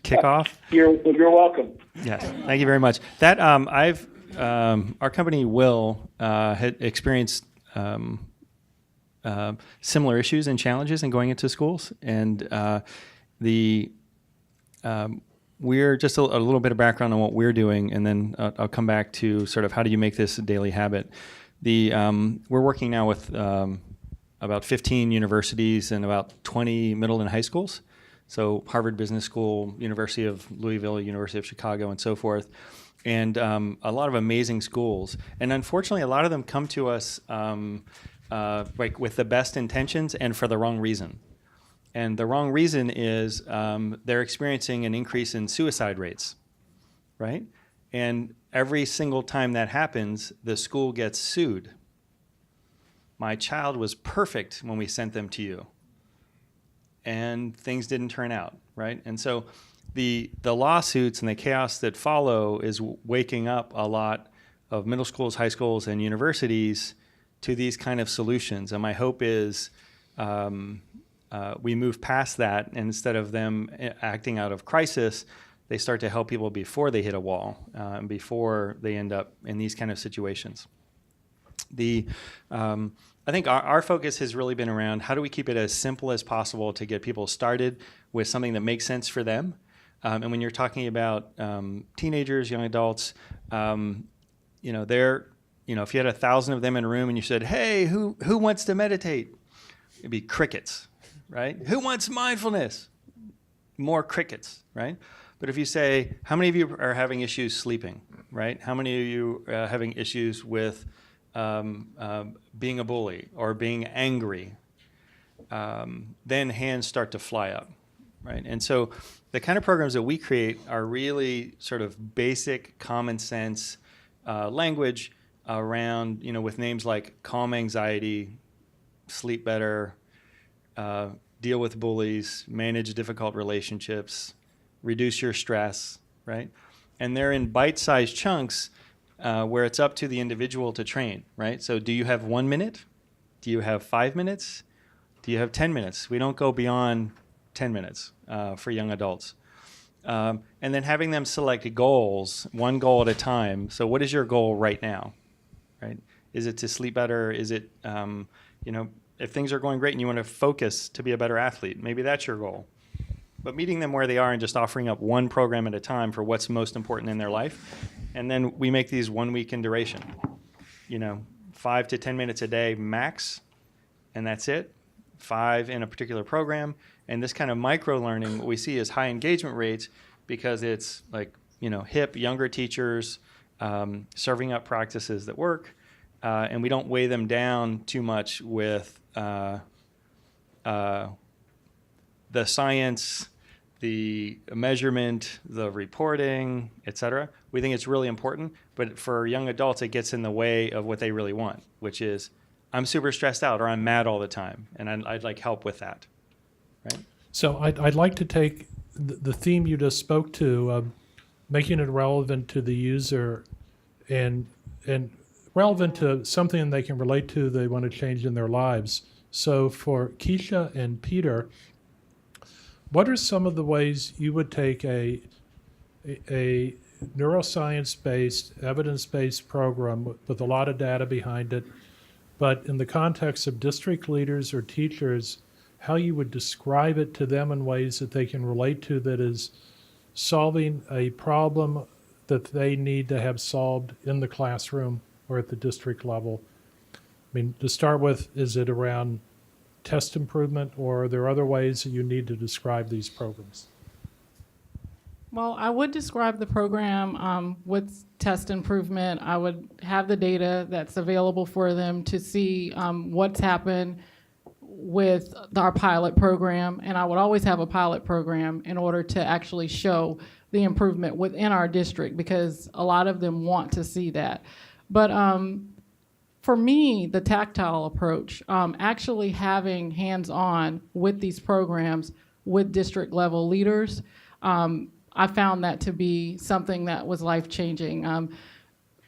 kickoff. You're welcome. Yes, thank you very much. That our company had experienced similar issues and challenges in going into schools, and we're just a little bit of background on what we're doing, and then I'll come back to sort of how do you make this a daily habit. We're working now with about 15 universities and about 20 middle and high schools. So Harvard Business School, University of Louisville, University of Chicago, and so forth. And a lot of amazing schools. And unfortunately, a lot of them come to us like with the best intentions and for the wrong reason. And the wrong reason is they're experiencing an increase in suicide rates, right? And every single time that happens, the school gets sued. My child was perfect when we sent them to you, and things didn't turn out, right? And so the lawsuits and the chaos that follow is waking up a lot of middle schools, high schools, and universities to these kind of solutions. And my hope is we move past that, and instead of them acting out of crisis, they start to help people before they hit a wall, and before they end up in these kind of situations. I think our focus has really been around how do we keep it as simple as possible to get people started with something that makes sense for them. And when you're talking about teenagers, young adults, if you had 1,000 of them in a room and you said, hey, who wants to meditate? It'd be crickets, right? Who wants mindfulness? More crickets, right? But if you say, how many of you are having issues sleeping, right? How many of you are having issues with being a bully or being angry, then hands start to fly up, right? And so the kind of programs that we create are really sort of basic common sense language around, with names like calm anxiety, sleep better, deal with bullies, manage difficult relationships, reduce your stress, right? And they're in bite-sized chunks where it's up to the individual to train, right? So do you have 1 minute? Do you have 5 minutes? Do you have 10 minutes? We don't go beyond 10 minutes for young adults. And then having them select goals, one goal at a time. So what is your goal right now, right? Is it to sleep better? Is it, if things are going great and you want to focus to be a better athlete, maybe that's your goal. But meeting them where they are and just offering up one program at a time for what's most important in their life. And then we make these 1 week in duration, 5 to 10 minutes a day max, and that's it. 5 in a particular program. And this kind of micro learning, what we see is high engagement rates because it's like, hip, younger teachers, serving up practices that work. And we don't weigh them down too much with the science, the measurement, the reporting, et cetera. We think it's really important, but for young adults, it gets in the way of what they really want, which is, I'm super stressed out or I'm mad all the time, and I'd like help with that, right? So I'd like to take the theme you just spoke to, making it relevant to the user and relevant to something they can relate to, they want to change in their lives. So for Keisha and Peter, what are some of the ways you would take a neuroscience-based, evidence-based program with a lot of data behind it, but in the context of district leaders or teachers, how you would describe it to them in ways that they can relate to that is solving a problem that they need to have solved in the classroom or at the district level? I mean, to start with, is it around test improvement, or are there other ways that you need to describe these programs? Well, I would describe the program with test improvement. I would have the data that's available for them to see what's happened with our pilot program, and I would always have a pilot program in order to actually show the improvement within our district, because a lot of them want to see that. But for me, the tactile approach, actually having hands-on with these programs with district level leaders, I found that to be something that was life-changing. And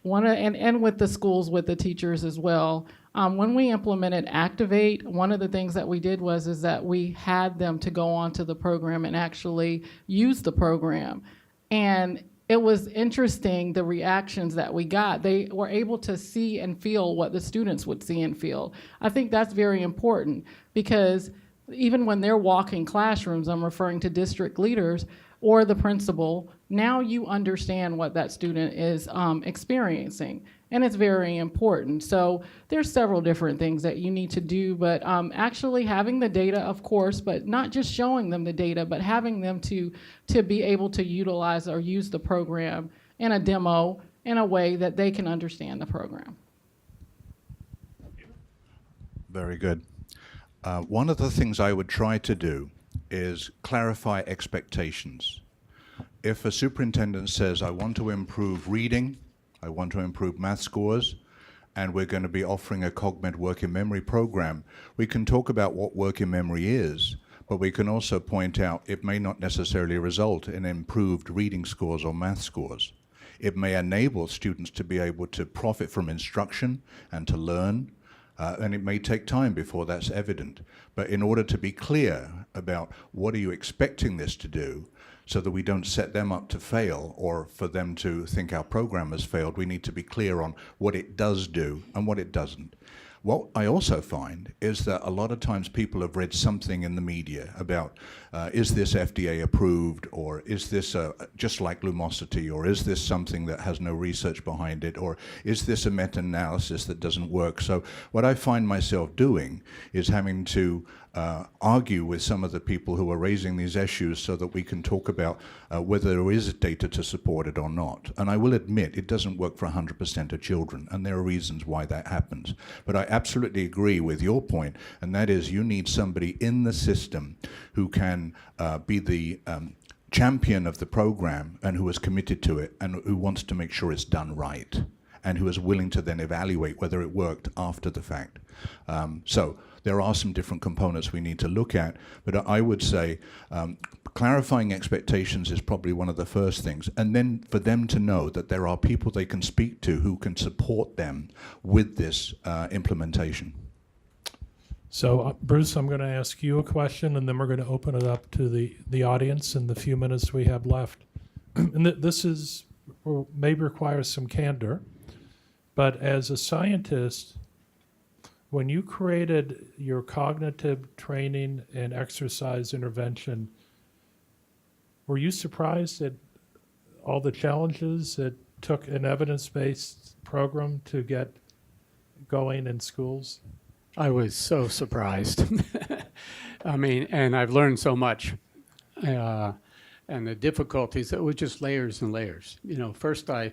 with the schools, with the teachers as well. When we implemented Activate, one of the things that we did is that we had them to go onto the program and actually use the program. And it was interesting, the reactions that we got. They were able to see and feel what the students would see and feel. I think that's very important, because even when they're walking classrooms, I'm referring to district leaders or the principal, now you understand what that student is experiencing, and it's very important. So there's several different things that you need to do, but actually having the data, of course, but not just showing them the data, but having them to be able to utilize or use the program in a demo in a way that they can understand the program. Very good. One of the things I would try to do is clarify expectations. If a superintendent says, I want to improve reading, I want to improve math scores, and we're going to be offering a CogMed working memory program, we can talk about what working memory is, but we can also point out it may not necessarily result in improved reading scores or math scores. It may enable students to be able to profit from instruction and to learn, and it may take time before that's evident. But in order to be clear about what are you expecting this to do, so that we don't set them up to fail or for them to think our program has failed, we need to be clear on what it does do and what it doesn't. What I also find is that a lot of times people have read something in the media about, is this FDA approved, or is this just like Lumosity, or is this something that has no research behind it, or is this a meta-analysis that doesn't work? So what I find myself doing is having to argue with some of the people who are raising these issues so that we can talk about whether there is data to support it or not. And I will admit it doesn't work for 100% of children, and there are reasons why that happens. But I absolutely agree with your point, and that is you need somebody in the system who can be the champion of the program and who is committed to it and who wants to make sure it's done right and who is willing to then evaluate whether it worked after the fact. So there are some different components we need to look at, but I would say clarifying expectations is probably one of the first things, and then for them to know that there are people they can speak to who can support them with this implementation. So, Bruce, I'm going to ask you a question, and then we're going to open it up to the audience in the few minutes we have left. And this may require some candor, but as a scientist, when you created your cognitive training and exercise intervention, were you surprised at all the challenges it took an evidence-based program to get going in schools? I was so surprised. I mean, and I've learned so much. And the difficulties, it was just layers and layers. You know, first I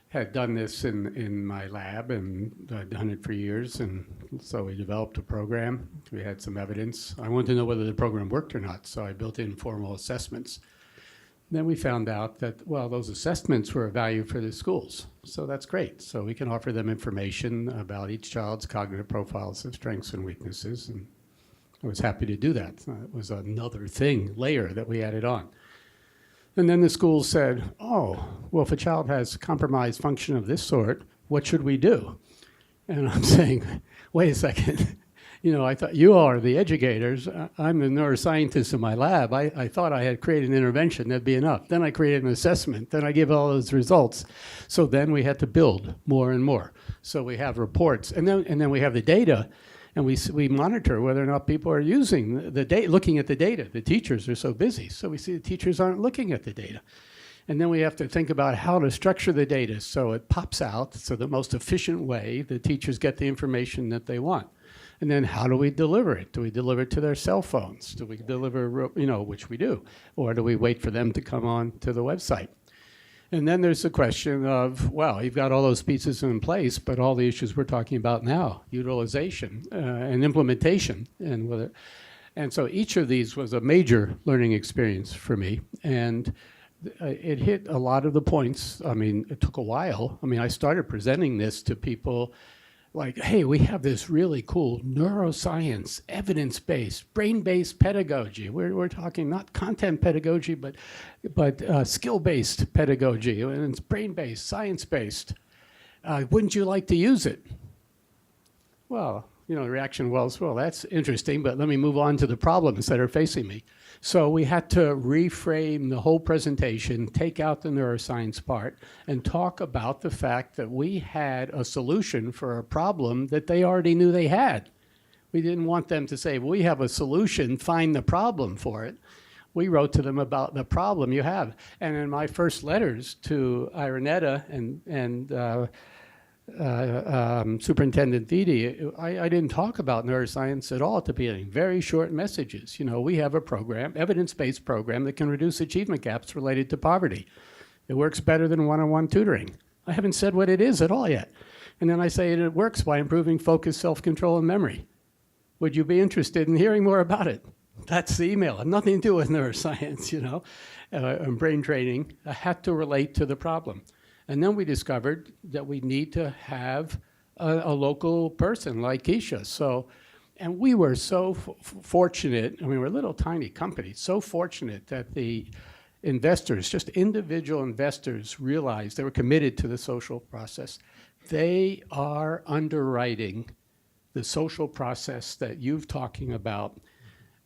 had done this in my lab, and I'd done it for years, and so we developed a program. We had some evidence. I wanted to know whether the program worked or not, so I built in formal assessments. Then we found out that, well, those assessments were of value for the schools, so that's great. So we can offer them information about each child's cognitive profiles of strengths and weaknesses, and I was happy to do that. It was another layer that we added on. And then the school said, oh, well, if a child has compromised function of this sort, what should we do? And I'm saying, wait a second. You know, I thought you all are the educators. I'm the neuroscientist in my lab. I thought I had created an intervention. That'd be enough. Then I created an assessment. Then I give all those results. So then we had to build more and more. So we have reports. And then we have the data. And we monitor whether or not people are using the data, looking at the data. The teachers are so busy, so we see the teachers aren't looking at the data. And then we have to think about how to structure the data so it pops out, so the most efficient way the teachers get the information that they want. And then how do we deliver it? Do we deliver it to their cell phones? Do we deliver, you know, which we do? Or do we wait for them to come on to the website? And then there's the question of, well, you've got all those pieces in place, but all the issues we're talking about now, utilization and implementation, and so each of these was a major learning experience for me, and it hit a lot of the points. I mean, it took a while. I mean, I started presenting this to people like, hey, we have this really cool neuroscience, evidence-based, brain-based pedagogy. We're talking not content pedagogy, but skill-based pedagogy, and it's brain-based, science-based. Wouldn't you like to use it? Well, you know, the reaction was, well, that's interesting, but let me move on to the problems that are facing me. So we had to reframe the whole presentation, take out the neuroscience part, and talk about the fact that we had a solution for a problem that they already knew they had. We didn't want them to say, well, we have a solution, find the problem for it. We wrote to them about the problem you have. And in my first letters to Ironetta and Superintendent Vitti, I didn't talk about neuroscience at all at the beginning. Very short messages. You know, we have a program, evidence-based program that can reduce achievement gaps related to poverty. It works better than one-on-one tutoring. I haven't said what it is at all yet. And then I say it works by improving focus, self-control, and memory. Would you be interested in hearing more about it? That's the email. It had nothing to do with neuroscience, you know, and brain training. I had to relate to the problem. And then we discovered that we need to have a local person like Keisha. So, and we were so fortunate. I mean, we're a little tiny company. So fortunate that the investors, just individual investors, realized they were committed to the social process. They are underwriting the social process that you've talking about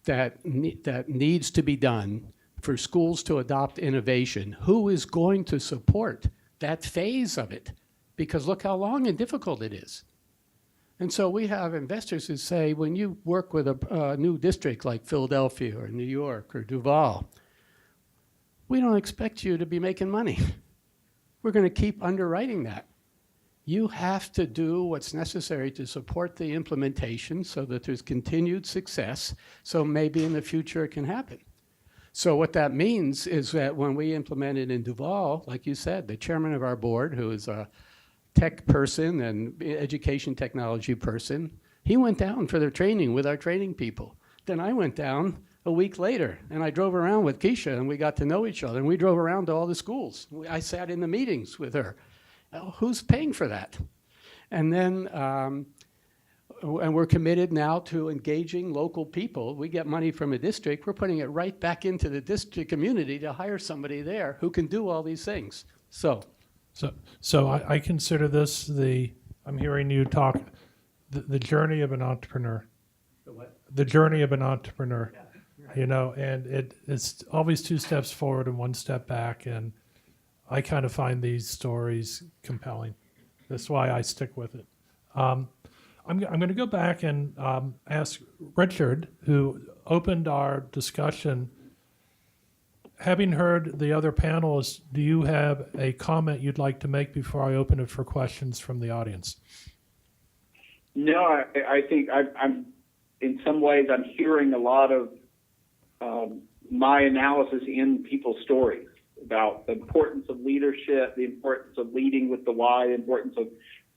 that needs to be done for schools to adopt innovation. Who is going to support that phase of it? Because look how long and difficult it is. And so we have investors who say, when you work with a new district like Philadelphia or New York or Duval, we don't expect you to be making money. We're going to keep underwriting that. You have to do what's necessary to support the implementation so that there's continued success, so maybe in the future it can happen. So what that means is that when we implemented in Duval, like you said, the chairman of our board, who is a tech person and education technology person, he went down for their training with our training people. Then I went down a week later, and I drove around with Keisha, and we got to know each other, and we drove around to all the schools. I sat in the meetings with her. Who's paying for that? And then, and we're committed now to engaging local people. We get money from a district, we're putting it right back into the district community to hire somebody there who can do all these things. So I consider this I'm hearing you talk, the journey of an entrepreneur. The journey of an entrepreneur, you know, and it's always 2 steps forward and 1 step back. And I kind of find these stories compelling. That's why I stick with it. I'm going to go back and ask Richard, who opened our discussion. Having heard the other panelists, do you have a comment you'd like to make before I open it for questions from the audience? No, I think I'm in some ways I'm hearing a lot of my analysis in people's stories about the importance of leadership, the importance of leading with the why, the importance of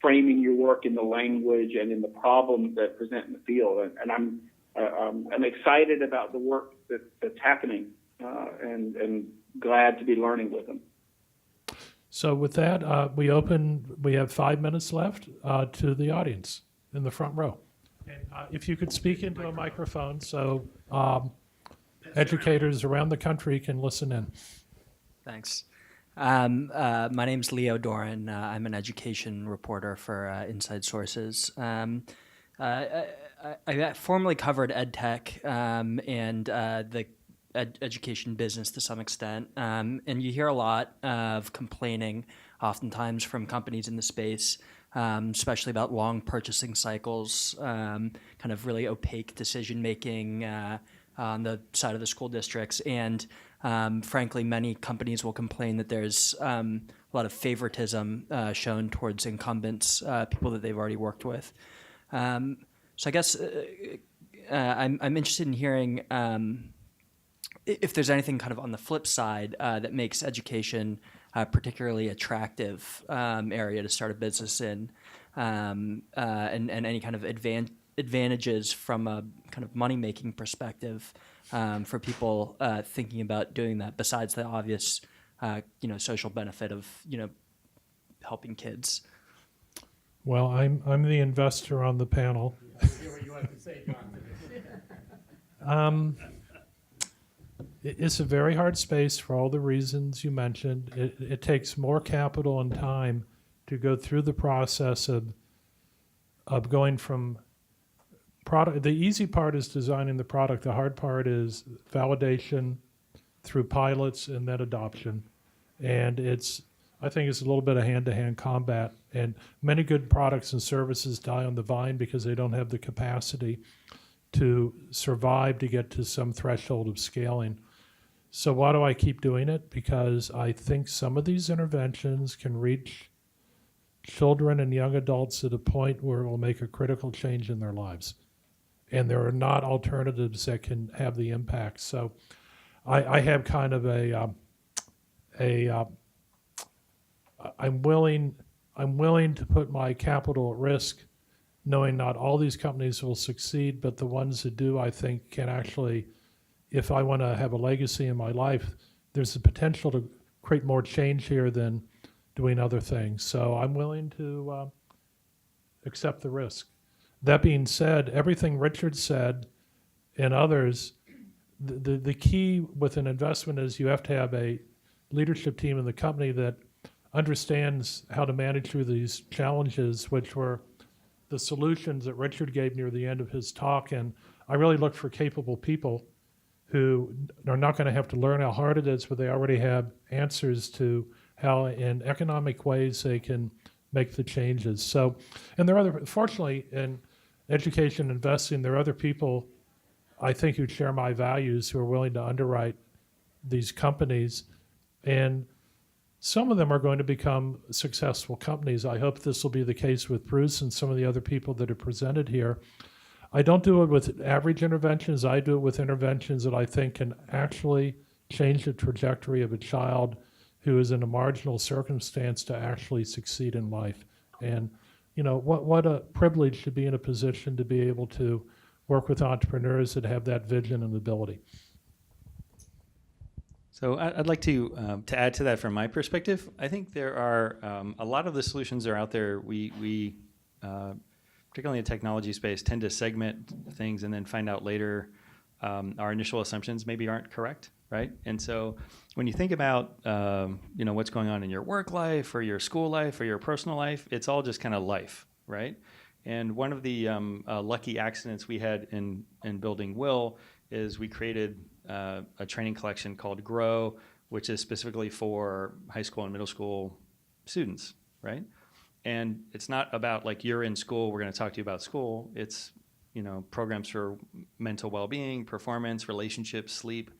framing your work in the language and in the problems that present in the field. And I'm excited about the work that's happening and glad to be learning with them. So with that, we have 5 minutes left to the audience in the front row. And if you could speak into a microphone so educators around the country can listen in. Thanks. My name's Leo Doran. I'm an education reporter for Inside Sources. I formerly covered ed tech and the education business to some extent. And you hear a lot of complaining oftentimes from companies in the space, especially about long purchasing cycles, kind of really opaque decision making on the side of the school districts. And frankly, many companies will complain that there's a lot of favoritism shown towards incumbents, people that they've already worked with. So I guess I'm interested in hearing if there's anything kind of on the flip side that makes education a particularly attractive area to start a business in, and any kind of advantages from a kind of money-making perspective for people thinking about doing that, besides the obvious, social benefit of, helping kids. Well, I'm the investor on the panel. It's a very hard space for all the reasons you mentioned. It takes more capital and time to go through the process of going from product. The easy part is designing the product. The hard part is validation through pilots and then adoption. And I think it's a little bit of hand-to-hand combat. And many good products and services die on the vine because they don't have the capacity to survive to get to some threshold of scaling. So why do I keep doing it? Because I think some of these interventions can reach children and young adults at a point where it will make a critical change in their lives. And there are not alternatives that can have the impact. So I have kind of I'm willing to put my capital at risk, knowing not all these companies will succeed, but the ones that do, I think, can actually, if I want to have a legacy in my life, there's the potential to create more change here than doing other things. So I'm willing to accept the risk. That being said, everything Richard said and others, the key with an investment is you have to have a leadership team in the company that understands how to manage through these challenges, which were the solutions that Richard gave near the end of his talk. And I really look for capable people who are not going to have to learn how hard it is, but they already have answers to how in economic ways they can make the changes. So, and there are fortunately in education investing, there are other people I think who share my values who are willing to underwrite these companies. And some of them are going to become successful companies. I hope this will be the case with Bruce and some of the other people that are presented here. I don't do it with average interventions. I do it with interventions that I think can actually change the trajectory of a child who is in a marginal circumstance to actually succeed in life. And what a privilege to be in a position to be able to work with entrepreneurs that have that vision and ability. So I'd like to add to that from my perspective. I think there are a lot of the solutions are out there. We particularly in the technology space, tend to segment things and then find out later our initial assumptions maybe aren't correct, right? And so when you think about what's going on in your work life or your school life or your personal life, it's all just kind of life, right? And one of the lucky accidents we had in building Will is we created a training collection called Grow, which is specifically for high school and middle school students, right? And it's not about like you're in school, we're going to talk to you about school. It's programs for mental well-being, performance, relationships, sleep,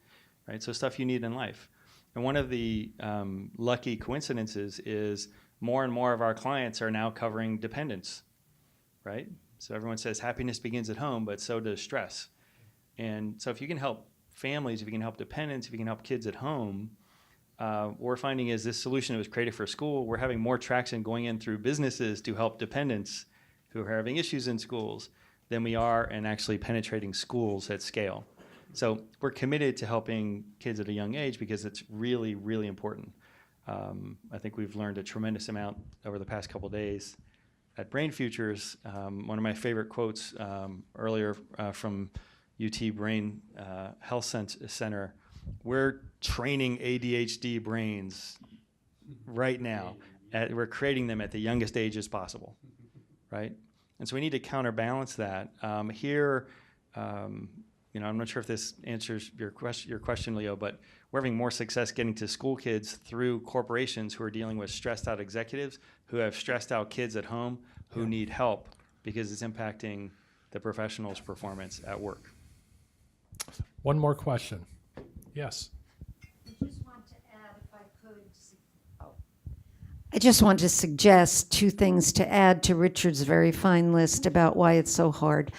right? So stuff you need in life. And one of the lucky coincidences is more and more of our clients are now covering dependence, right? So everyone says happiness begins at home, but so does stress. And so if you can help families, if you can help dependents, if you can help kids at home, what we're finding is this solution that was created for school, we're having more traction going in through businesses to help dependents who are having issues in schools than we are in actually penetrating schools at scale. So we're committed to helping kids at a young age because it's really, really important. I think we've learned a tremendous amount over the past couple of days. At Brain Futures, one of my favorite quotes earlier from UT Brain Health Center, we're training ADHD brains right now. We're creating them at the youngest ages possible, right? And so we need to counterbalance that. Here, I'm not sure if this answers your question, Leo, but we're having more success getting to school kids through corporations who are dealing with stressed out executives who have stressed out kids at home who need help because it's impacting the professional's performance at work. One more question. Yes. I just want to suggest two things to add to Richard's very fine list about why it's so hard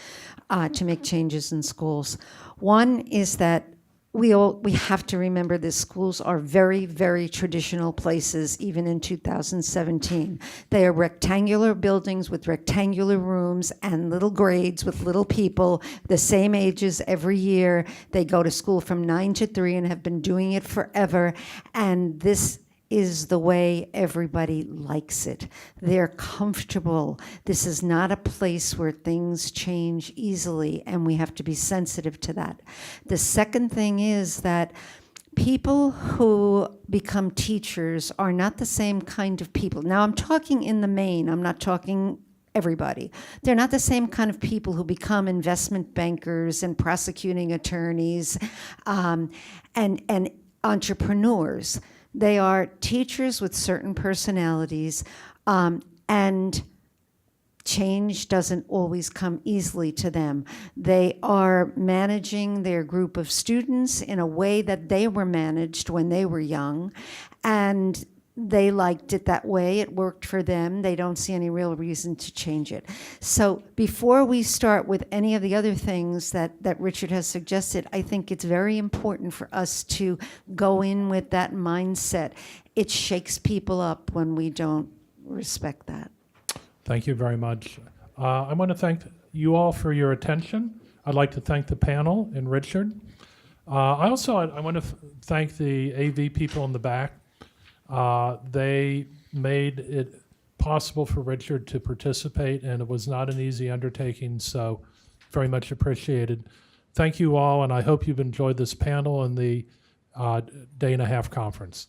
to make changes in schools. One is that we have to remember that schools are very, very traditional places, even in 2017. They are rectangular buildings with rectangular rooms and little grades with little people, the same ages every year. They go to school from 9 to 3 and have been doing it forever. And this is the way everybody likes it. They're comfortable. This is not a place where things change easily, and we have to be sensitive to that. The second thing is that people who become teachers are not the same kind of people. Now, I'm talking in the main. I'm not talking everybody. They're not the same kind of people who become investment bankers and prosecuting attorneys and entrepreneurs. They are teachers with certain personalities, and change doesn't always come easily to them. They are managing their group of students in a way that they were managed when they were young, and they liked it that way. It worked for them. They don't see any real reason to change it. So before we start with any of the other things that Richard has suggested, I think it's very important for us to go in with that mindset. It shakes people up when we don't respect that. Thank you very much. I want to thank you all for your attention. I'd like to thank the panel and Richard. I want to thank the AV people in the back. They made it possible for Richard to participate, and it was not an easy undertaking, so very much appreciated. Thank you all, and I hope you've enjoyed this panel and the day and a half conference.